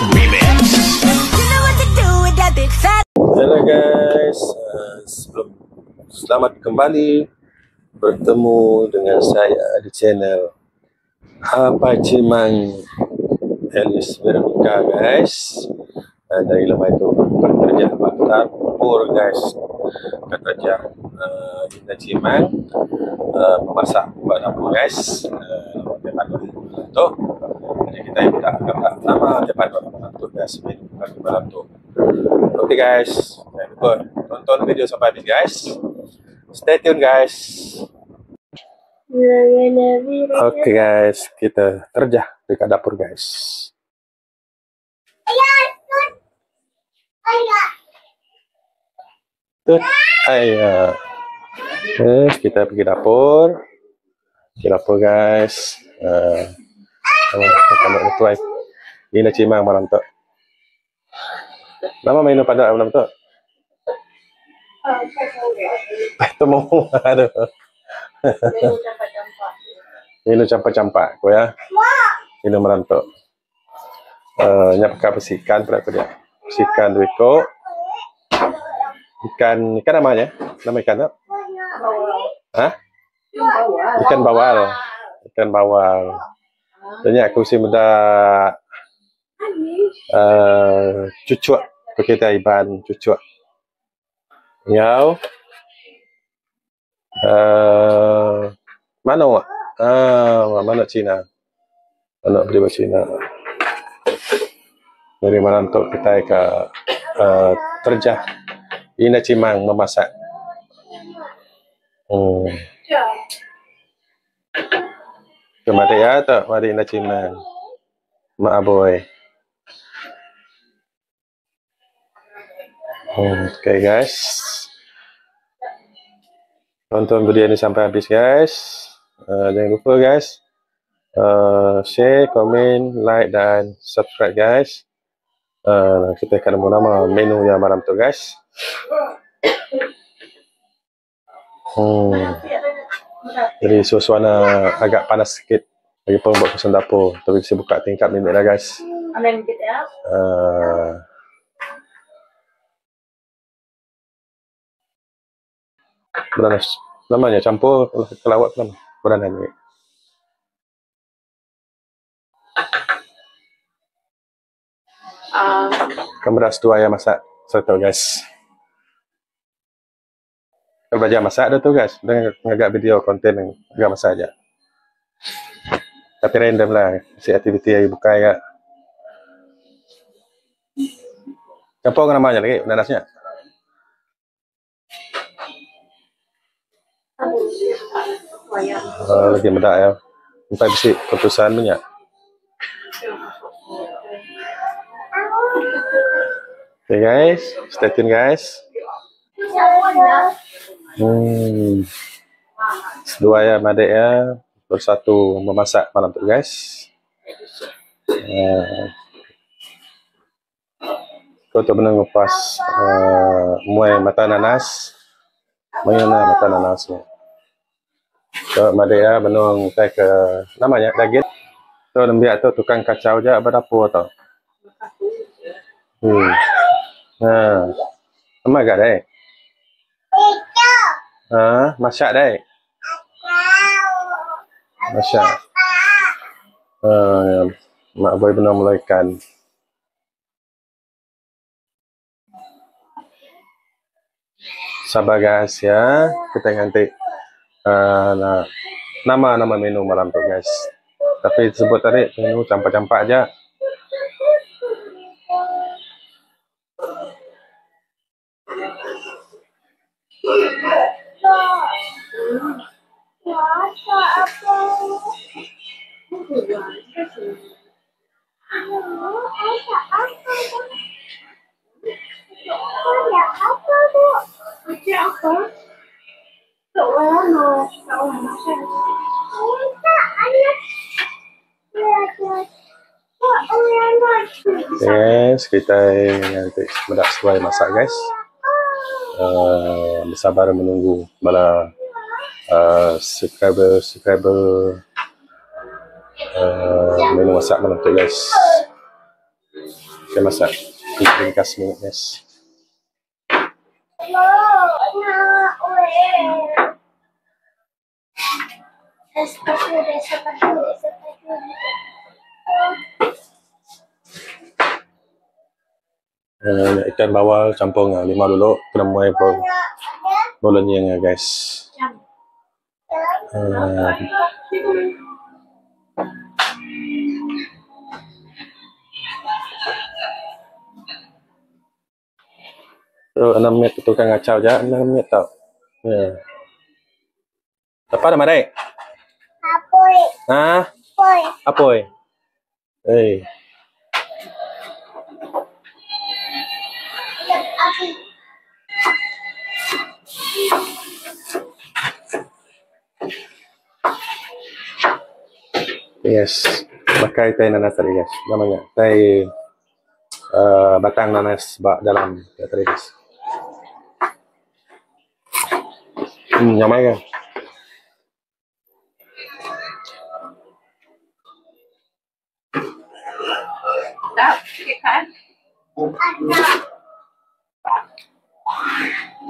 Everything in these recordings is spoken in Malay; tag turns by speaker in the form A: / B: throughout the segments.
A: Hello guys, selamat kembali bertemu dengan saya di channel Apa Cimang Elis Veronica guys. Dari lama itu kerja dapur guys, kerja Ina Cimang memasak buat dapur guys. Tu, jadi kita minta nama depan tu guys, malam tu. Oke guys, jangan lupa tonton video sampai habis guys. Stay tune guys. Oke guys, kita terjah dekat dapur guys. Ayah. Yes, kita pergi dapur. Pergi dapur guys. Ini Cimang malam tu. Lama main pada malam tu. Temu aduh. Ini campak-campak ko ya. Ini malam tu. Nyapka bersihkan pada dia. Bersihkan duiko. Ikan namanya? Nama ikan apa? Hah? Ikan bawal. Ikan bawal. Tanya aku si muda cucuk kita iban cucuk. Yau. Mana awak? Mana Cina? Anak beri Cina. Dari malam tu kita ke terjah Ina Cimang memasak. Kemari ya tak? Mari Ina Cimang. Mak aboy. Okay guys. Tonton video ini sampai habis guys. Jangan lupa guys. Share, komen, like dan subscribe guys. Kita akan nama menu yang malam tu guys. Jadi suasana agak panas sikit. Lagi pun buat pesan dapur. Tapi saya buka tingkap minit lah guys. Beranas. Namanya campur kelawat nama. Beranas ni. Kamera tu ayah masak. Serta guys. Kalau belajar masak dah tu guys. Dengan agak video konten yang agak masak aja. Tapi random lah. Si aktiviti yang buka agak. Campur namanya lagi. Nanasnya. Lagi medak ya. Sampai bersih keputusan minyak. Okay guys, stay tune guys. Dua ya adik ya bersatu memasak malam tu guys. Kau tu benar ngupas muai mata nanas. Mana mata nanasnya. So, Madea benung saya ke namanya daging. So, nembiak tu tukang kacau je berdapur tau. Apa agak deh? Masak deh. Masak. Mak boy benar mulaikan. Sabar guys ya. Kita ganti nama menu malam tu guys. Tapi sebut tadi menu campak-campak aja. Yes, kita nanti mendak sesuai masak guys. Bersabar menunggu malah subscriber menu masak malam tu guys. Kita masak 15 minit guys. Ikan bawal campur dengan limau dulu, kena muai bolonnya guys. So 6 minit tukang ngacau je, 6 minit tau. Ya. Apa nama dek?
B: Apoy.
A: Hah?
B: Apoy.
A: Apoy. Eh. Yes, pakai teh nanas tadi guys. Namanya teh batang nanas dalam tadi guys. Nyamai kan?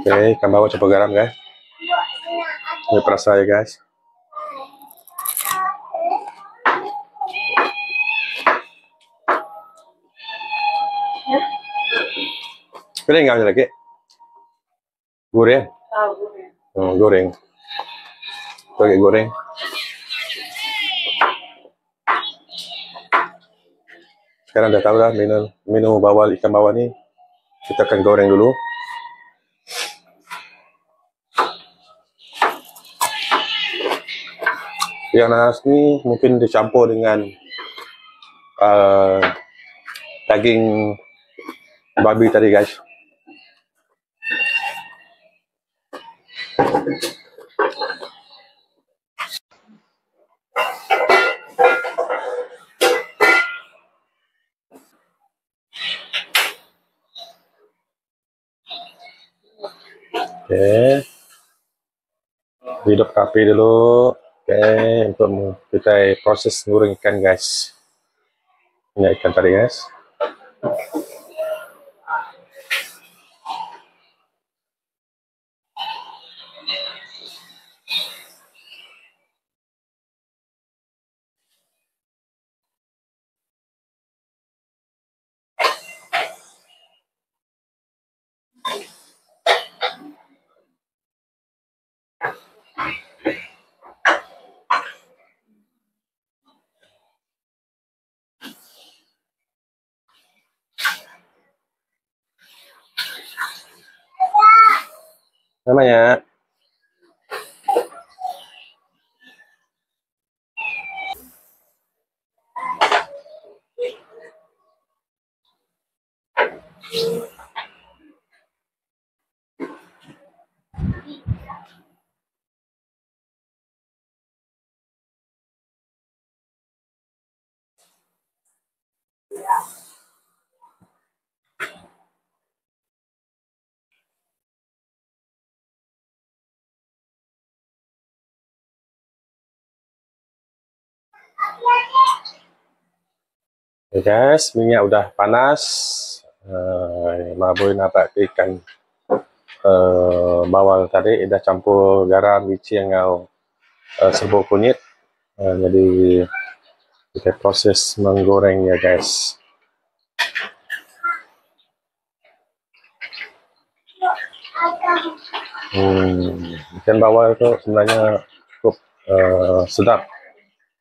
A: Oke, ikan bawal campur garam guys. Ini perasa ya guys. Goreng nggak lagi? Goreng? Goreng. Pakai goreng. Sekarang udah tahu lah menu bawal ikan bawal ni. Kita akan goreng dulu. Yang nanas ni mungkin dicampur dengan daging babi tadi guys. Oke. Hidup api dulu. Oke, untuk kita proses goreng ikan guys. Ini ikan tadi guys. Namanya oke guys, minyak udah panas. Mabui nampak ikan bawal tadi dah campur garam, bicin dengan serbuk kunyit. Jadi kita proses menggorengnya guys. Ikan bawal itu sebenarnya cukup sedap.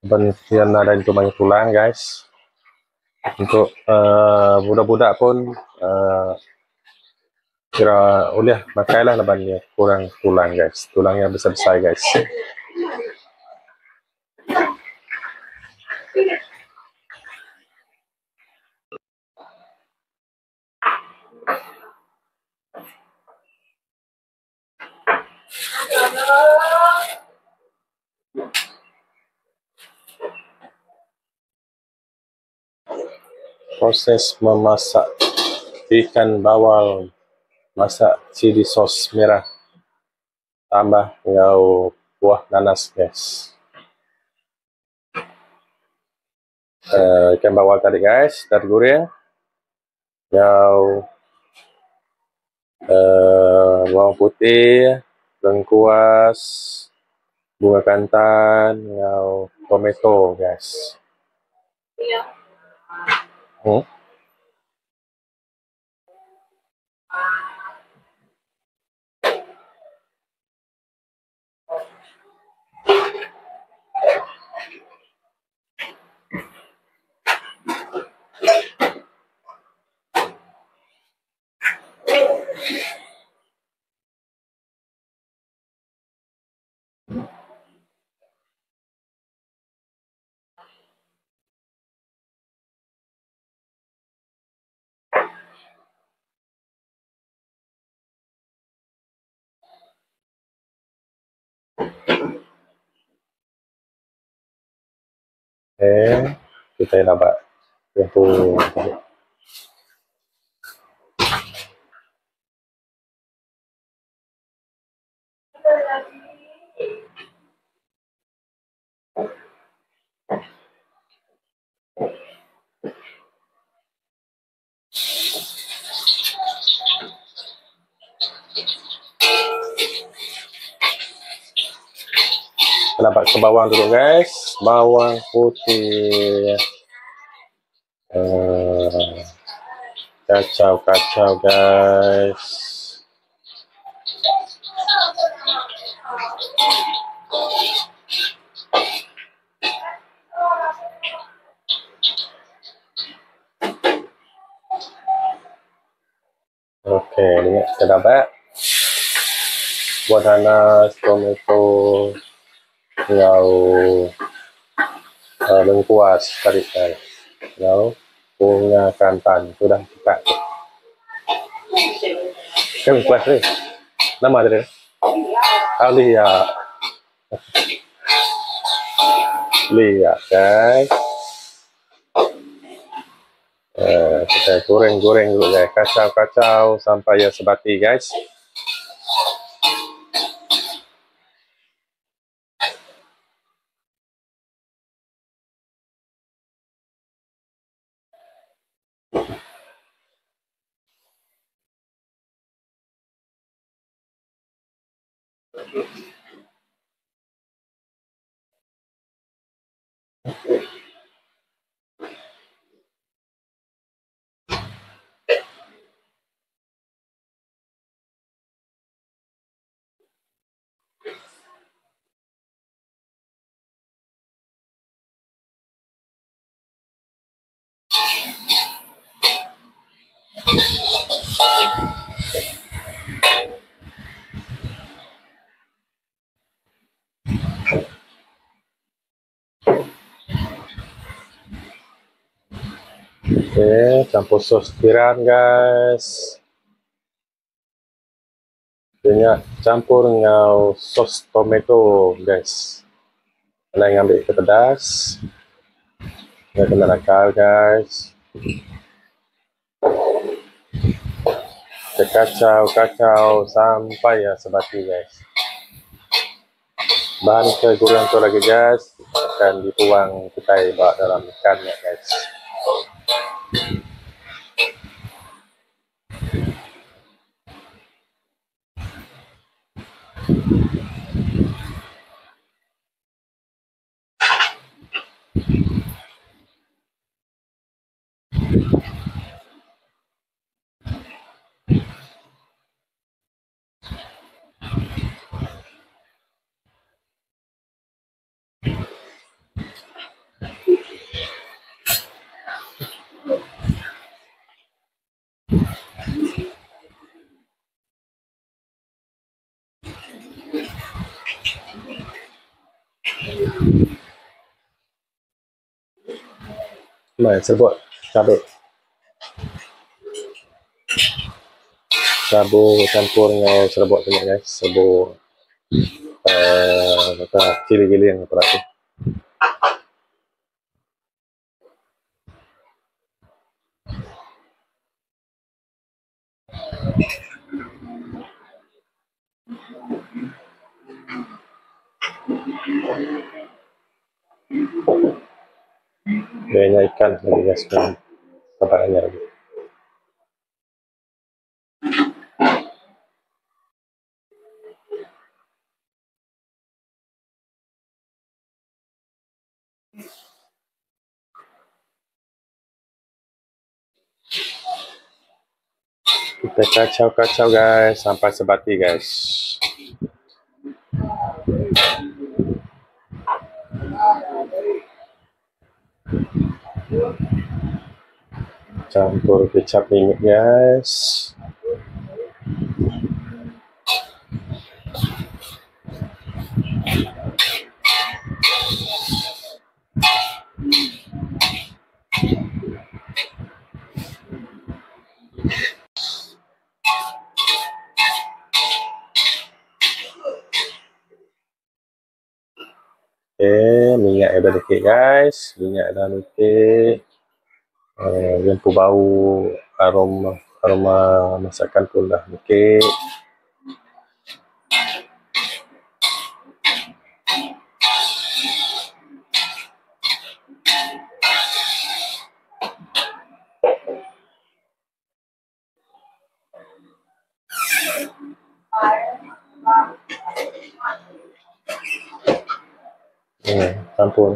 A: Kemudian ada itu banyak tulang guys. Untuk budak-budak pun kira boleh pakailah lebannya kurang tulang guys. Tulangnya besar-besar guys. Proses memasak ikan bawal, masak chili sos merah, tambah dengan buah nanas guys. Ikan bawal tadi guys, dah goreng. ngau bawang putih, lengkuas, bunga kantan, ngau tomato, guys. Hmm? Kita nak buat campur. Kita dapat ke bawang dulu, guys. Bawang putih. Kacau-kacau, guys. Okey, ni kita dapat buah nanas, tomato, ngau lengkuas tadi, guys. Ngau bunga kantan sudah cepat. Kan kelas ni. Nama dia? Alia. Lihat, guys. Kita goreng-goreng dulu, guys. Kacau-kacau sampai ia sebati, guys. Okey, campur sos tiram, guys. Dengan campur dengan sos tomato, guys. Kena ambil ke pedas. Kena nakal, guys. Kita kacau-kacau sampai ya sebati, guys. Bahan kegurian tu lagi, guys, akan dituang kita bawa dalam ikannya, guys. Mari serbuk cabai. Sabu campur dengan serbuk banyak, guys. Serbuk cili-cili yang apa tu. Banyak ikan lagi, guys. Tampaknya lagi. Okay, kacau guys, sampai sebati guys. Campur kecap minyak guys. Okay, minyak dah dikit guys. Minyak dah dikit. Lempu bau aroma masakan pun dah dikit. Campur.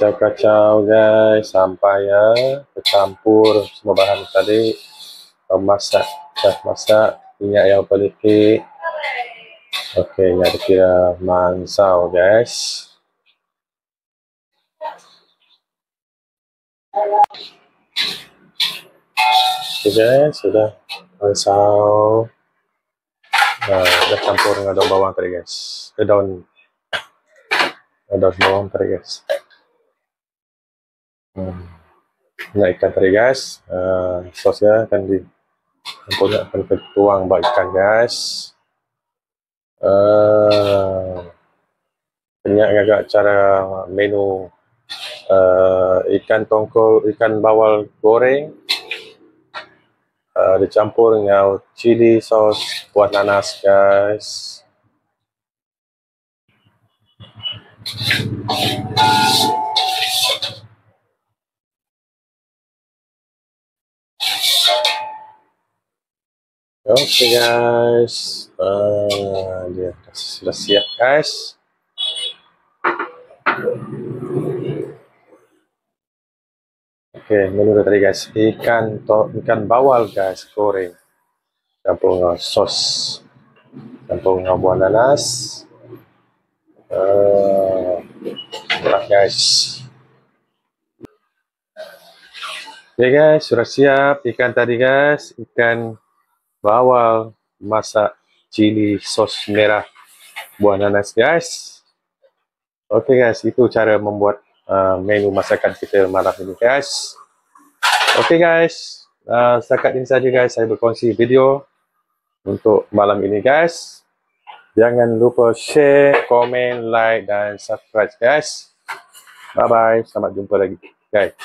A: Kacau guys sampai ya tercampur semua bahan tadi. Masak minyak yang sedikit. Okey, yang kira mansau guys. Okay guys, sudah mansau. Dah campur dengan daun bawang tadi guys. Daun bawang tadi guys. Minyak ikan tadi guys. Sosnya akan tuang bak ikan guys. Banyak agak cara menu ikan tongkol, ikan bawal goreng dicampur dengan chili sauce buah nanas guys. Okay guys, dia sudah siap guys. Okay, menu tadi guys, ikan bawal guys goreng, campur dengan sos, campur dengan buah nanas. Enak guys. Okay guys, sudah siap ikan tadi guys, ikan bawal masak cili sos merah buah nanas guys. Okay guys, itu cara membuat menu masakan kita malam ini guys. Okay guys, setakat ini saja guys saya berkongsi video untuk malam ini guys. Jangan lupa share, komen, like dan subscribe guys. Bye bye, selamat jumpa lagi guys.